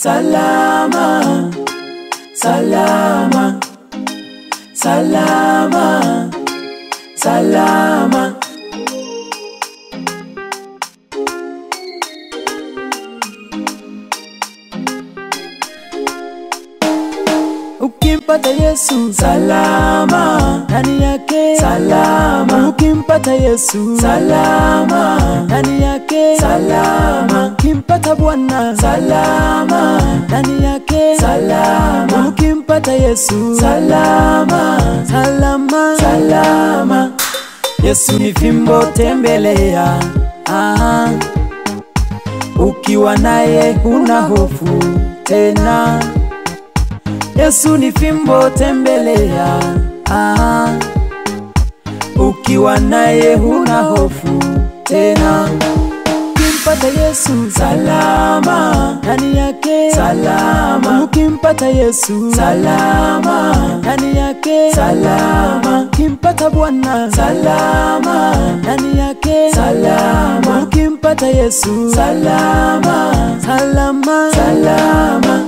salama, salama, salama, salama. Ukimpata Yesu salama, ndani yake salama. Ukimpata Yesu salama, ndani yake salama. Ukimpata Bwana salama, ndani yake salama. Ukimpata Yesu salama, salama, salama. Yesu ni fimbo, tembelea. Ukiwa naye huna hofu tena. Yesu ni fimbo, tembelea. Ukiwa naye huna hofu tena. Ukimpata Yesu salama, ndani yake salama. Ukimpata Yesu salama, ndani yake salama. Ukimpata Bwana salama, ndani yake salama. Ukimpata Yesu salama, salama, salama.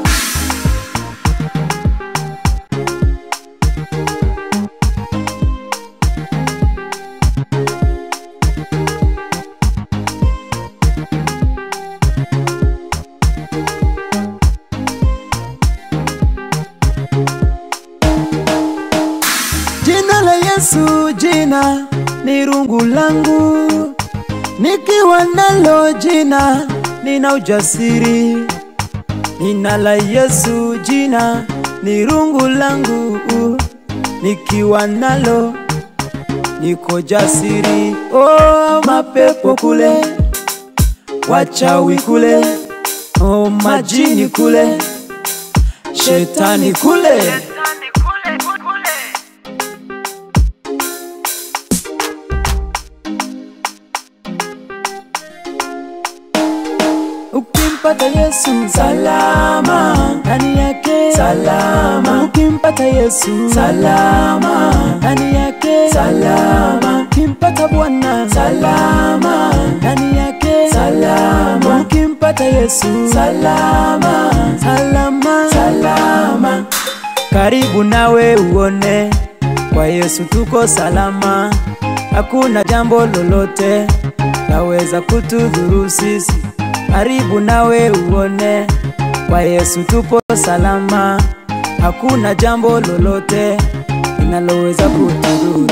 Jina la Yesu, jina ni rungu langu. Nikiwa nalo jina nina ujasiri. Jina la Yesu, jina ni rungu langu. Nikiwa nalo niko jasiri. Oh, mapepo kule, wachawi kule, oh, majini kule, shetani kule. Ukimpata Yesu salama, ndani yake salama. Ukimpata Yesu salama, ndani yake salama. Ukimpata Bwana salama, ndani yake salama. Ukimpata Yesu salama, salama, salama. Karibu nawe uone, kwa Yesu tuko salama. Hakuna jambo lolote laweza kutudhuru sisi. Karibu nawe uone, kwa Yesu tupo salama. Hakuna jambo lolote linaloweza kutudhuru.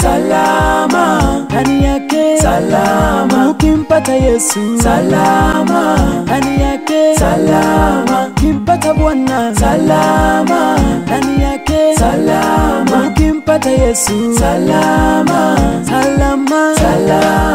Salama, ndani yake salama. Ukimpata Yesu salama, ndani yake salama. Ukimpata Bwana salama, ndani yake salama. Ukimpata Yesu salama, salama, salama.